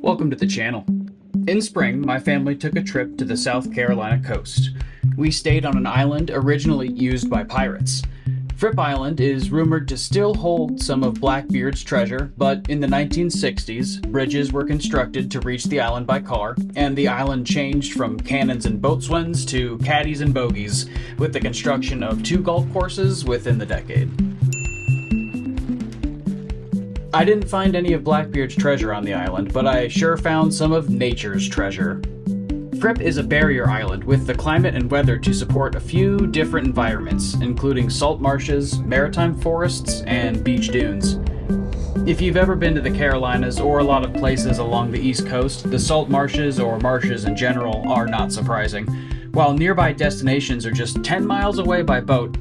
Welcome to the channel. In spring, my family took a trip to the South Carolina coast. We stayed on an island originally used by pirates. Fripp Island is rumored to still hold some of Blackbeard's treasure, but in the 1960s, bridges were constructed to reach the island by car, and the island changed from cannons and boatswains to caddies and bogies, with the construction of 2 golf courses within the decade. I didn't find any of Blackbeard's treasure on the island, but I sure found some of nature's treasure. Fripp is a barrier island with the climate and weather to support a few different environments, including salt marshes, maritime forests, and beach dunes. If you've ever been to the Carolinas or a lot of places along the East Coast, the salt marshes, or marshes in general, are not surprising. While nearby destinations are just 10 miles away by boat,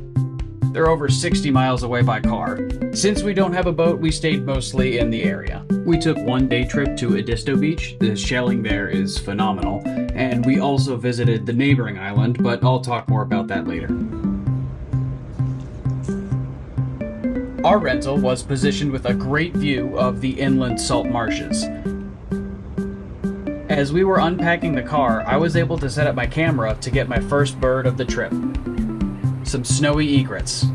they're over 60 miles away by car. Since we don't have a boat, we stayed mostly in the area. We took one day trip to Edisto Beach. The shelling there is phenomenal. And we also visited the neighboring island, but I'll talk more about that later. Our rental was positioned with a great view of the inland salt marshes. As we were unpacking the car, I was able to set up my camera to get my first bird of the trip. Some snowy egrets.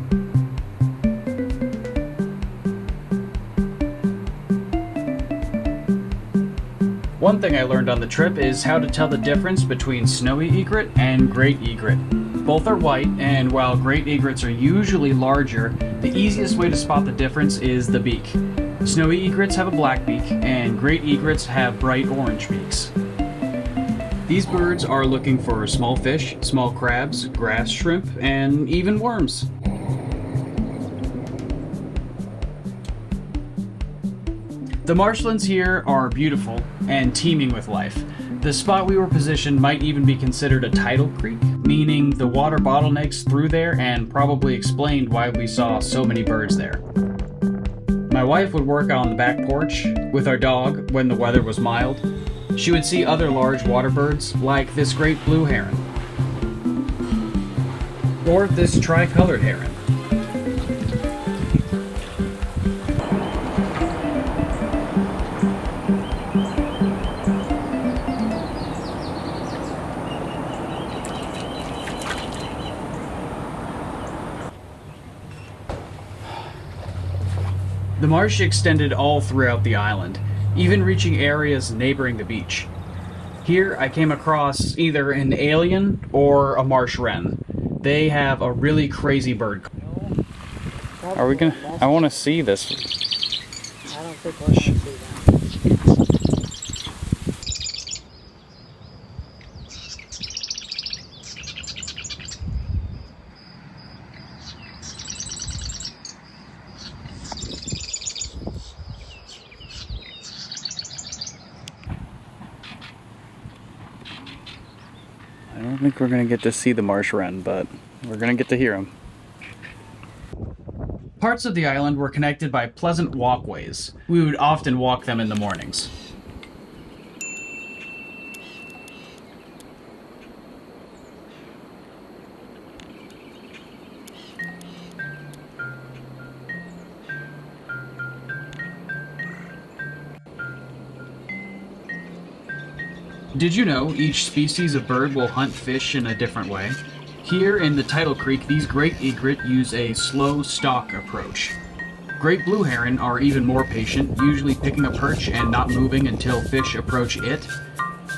One thing I learned on the trip is how to tell the difference between snowy egret and great egret. Both are white, and while great egrets are usually larger, the easiest way to spot the difference is the beak. Snowy egrets have a black beak, and great egrets have bright orange beaks. These birds are looking for small fish, small crabs, grass shrimp, and even worms. The marshlands here are beautiful and teeming with life. The spot we were positioned might even be considered a tidal creek, meaning the water bottlenecks through there and probably explained why we saw so many birds there. My wife would work on the back porch with our dog when the weather was mild. She would see other large water birds, like this great blue heron, or this tricolored heron. The marsh extended all throughout the island, even reaching areas neighboring the beach. Here I came across either an alien or a marsh wren. They have a really crazy bird. Are we gonna? I want to see this. I don't think we're gonna see that. I don't think we're going to get to see the marsh wren, but we're going to get to hear him. Parts of the island were connected by pleasant walkways. We would often walk them in the mornings. Did you know each species of bird will hunt fish in a different way? Here in the tidal creek, these great egret use a slow stalk approach. Great blue heron are even more patient, usually picking a perch and not moving until fish approach it.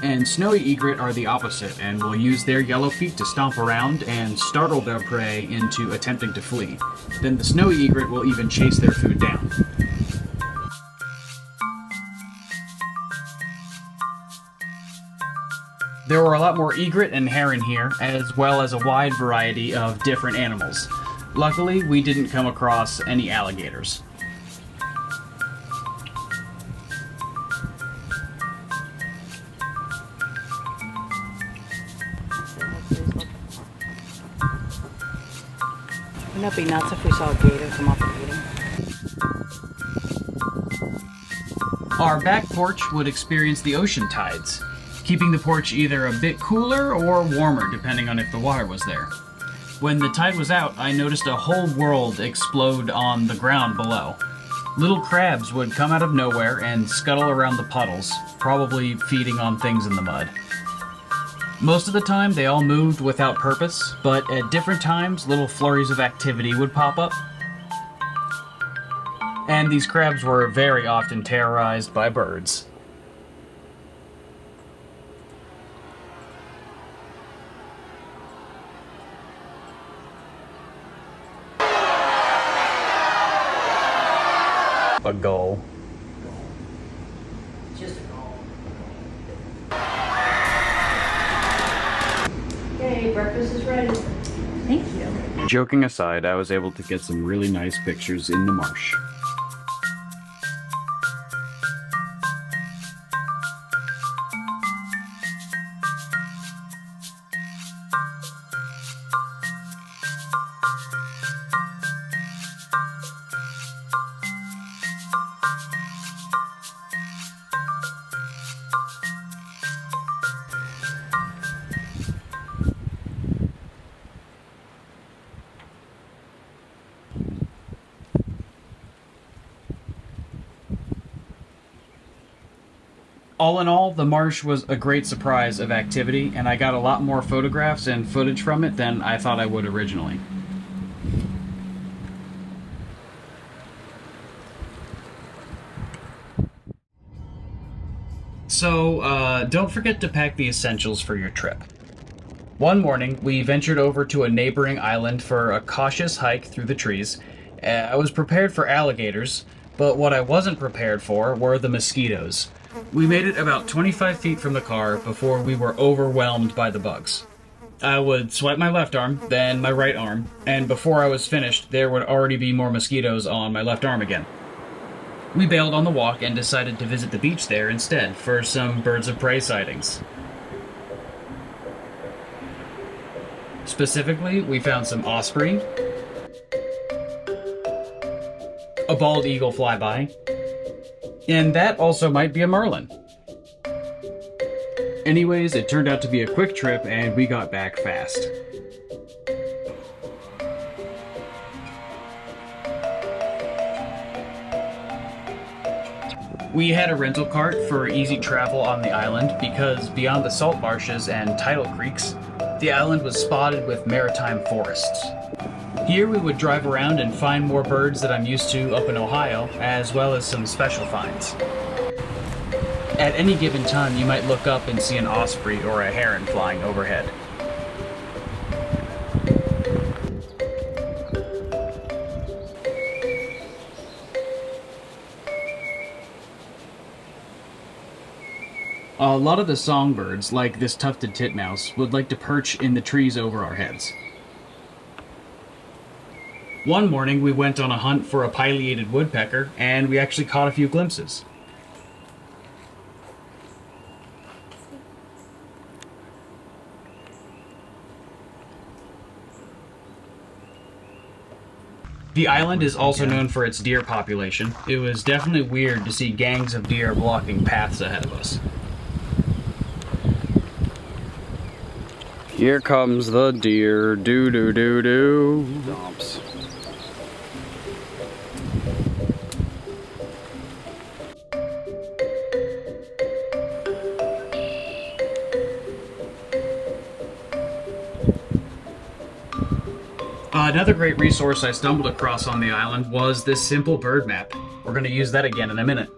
And snowy egret are the opposite and will use their yellow feet to stomp around and startle their prey into attempting to flee. Then the snowy egret will even chase their food down. There were a lot more egret and heron here, as well as a wide variety of different animals. Luckily, we didn't come across any alligators. Wouldn't that be nuts if we saw a gator come up and eat him? Our back porch would experience the ocean tides, keeping the porch either a bit cooler or warmer depending on if the water was there. When the tide was out, I noticed a whole world explode on the ground below. Little crabs would come out of nowhere and scuttle around the puddles, probably feeding on things in the mud. Most of the time, they all moved without purpose, but at different times, little flurries of activity would pop up. And these crabs were very often terrorized by birds. A gull. Just a call. Okay, breakfast is ready. Thank you. Joking aside, I was able to get some really nice pictures in the marsh. All in all, the marsh was a great surprise of activity, and I got a lot more photographs and footage from it than I thought I would originally. So, don't forget to pack the essentials for your trip. One morning, we ventured over to a neighboring island for a cautious hike through the trees. I was prepared for alligators, but what I wasn't prepared for were the mosquitoes. We made it about 25 feet from the car before we were overwhelmed by the bugs. I would swipe my left arm, then my right arm, and before I was finished, there would already be more mosquitoes on my left arm again. We bailed on the walk and decided to visit the beach there instead for some birds of prey sightings. Specifically, we found some osprey, a bald eagle flyby, and that also might be a marlin. Anyways, it turned out to be a quick trip and we got back fast. We had a rental cart for easy travel on the island because beyond the salt marshes and tidal creeks, the island was spotted with maritime forests. Here we would drive around and find more birds that I'm used to up in Ohio, as well as some special finds. At any given time, you might look up and see an osprey or a heron flying overhead. A lot of the songbirds, like this tufted titmouse, would like to perch in the trees over our heads. One morning, we went on a hunt for a pileated woodpecker, and we actually caught a few glimpses. The island is also known for its deer population. It was definitely weird to see gangs of deer blocking paths ahead of us. Here comes the deer, doo-doo-doo-doo. Stomps. Another great resource I stumbled across on the island was this simple bird map. We're going to use that again in a minute.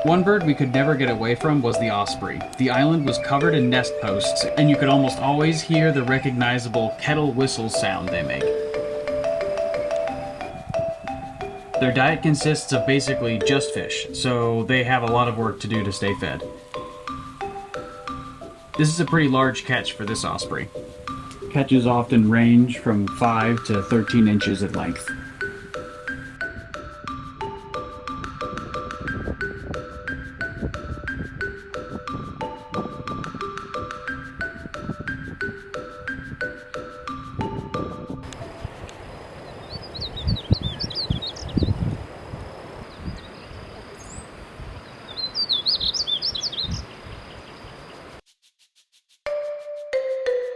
One bird we could never get away from was the osprey. The island was covered in nest posts, and you could almost always hear the recognizable kettle whistle sound they make. Their diet consists of basically just fish, so they have a lot of work to do to stay fed. This is a pretty large catch for this osprey. Catches often range from 5 to 13 inches in length.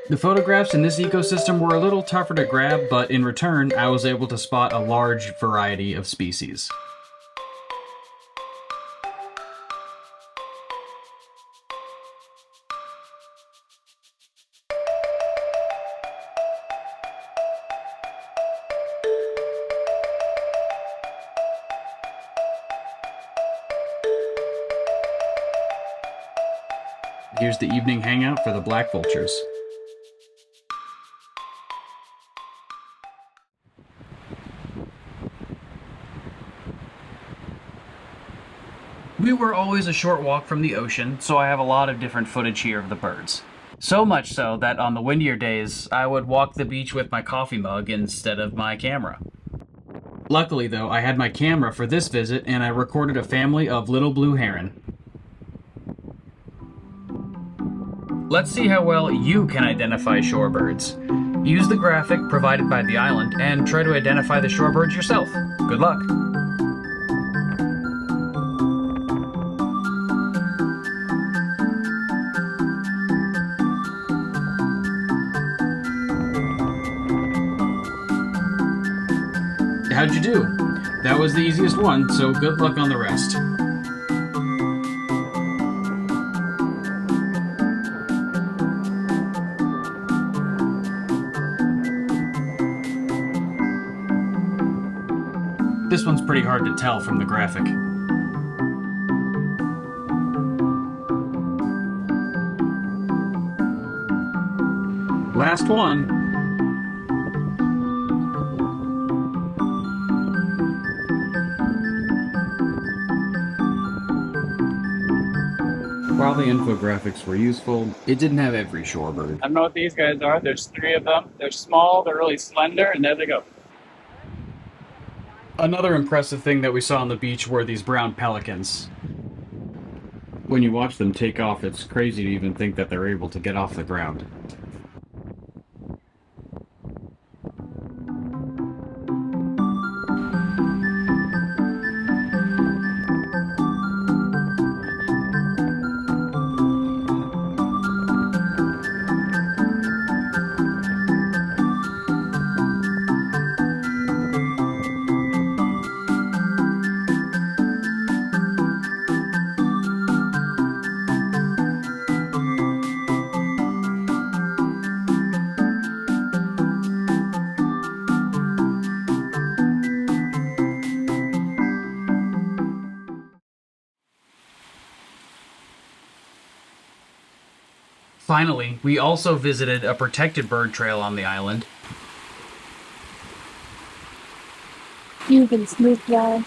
The photographs in this ecosystem were a little tougher to grab, but in return, I was able to spot a large variety of species. Here's the evening hangout for the black vultures. We were always a short walk from the ocean, so I have a lot of different footage here of the birds. So much so that on the windier days, I would walk the beach with my coffee mug instead of my camera. Luckily though, I had my camera for this visit and I recorded a family of little blue heron. Let's see how well you can identify shorebirds. Use the graphic provided by the island and try to identify the shorebirds yourself. Good luck! How'd you do? That was the easiest one, so good luck on the rest. This one's pretty hard to tell from the graphic. Last one. While the infographics were useful, it didn't have every shorebird. I don't know what these guys are. There's 3 of them. They're small, they're really slender, and there they go. Another impressive thing that we saw on the beach were these brown pelicans. When you watch them take off, it's crazy to even think that they're able to get off the ground. Finally, we also visited a protected bird trail on the island. You've been snooped by,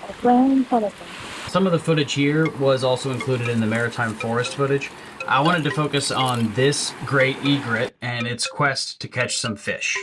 a brown pelican. Some of the footage here was also included in the maritime forest footage. I wanted to focus on this great egret and its quest to catch some fish.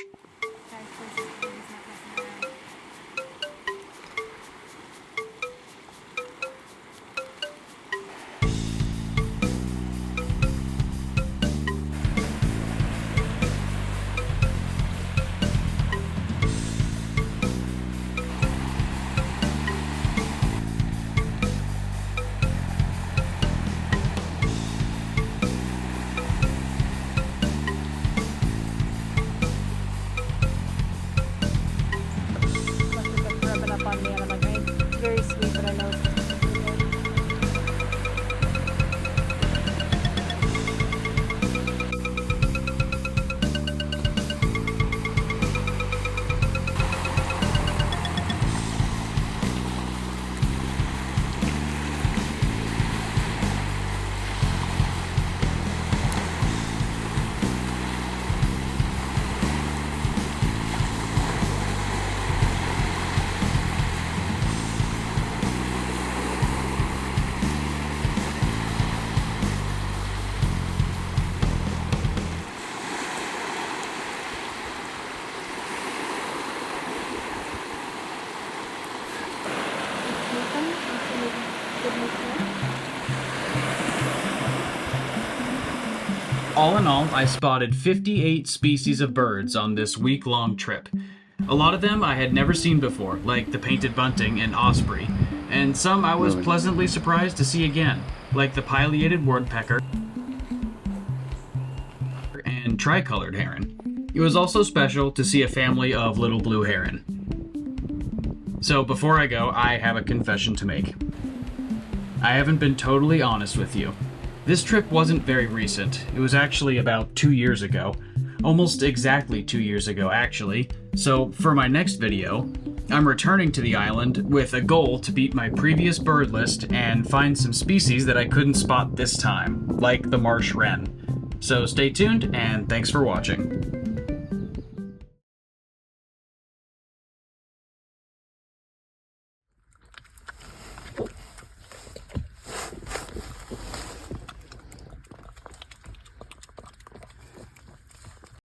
Rubbing up on me, and I'm like, it's very sweet, but I know it's All in all, I spotted 58 species of birds on this week-long trip. A lot of them I had never seen before, like the painted bunting and osprey, and some I was pleasantly surprised to see again, like the pileated woodpecker and tricolored heron. It was also special to see a family of little blue heron. So before I go, I have a confession to make. I haven't been totally honest with you. This trip wasn't very recent. It was actually about 2 years ago. Almost exactly 2 years ago, actually. So for my next video, I'm returning to the island with a goal to beat my previous bird list and find some species that I couldn't spot this time, like the marsh wren. So stay tuned, and thanks for watching.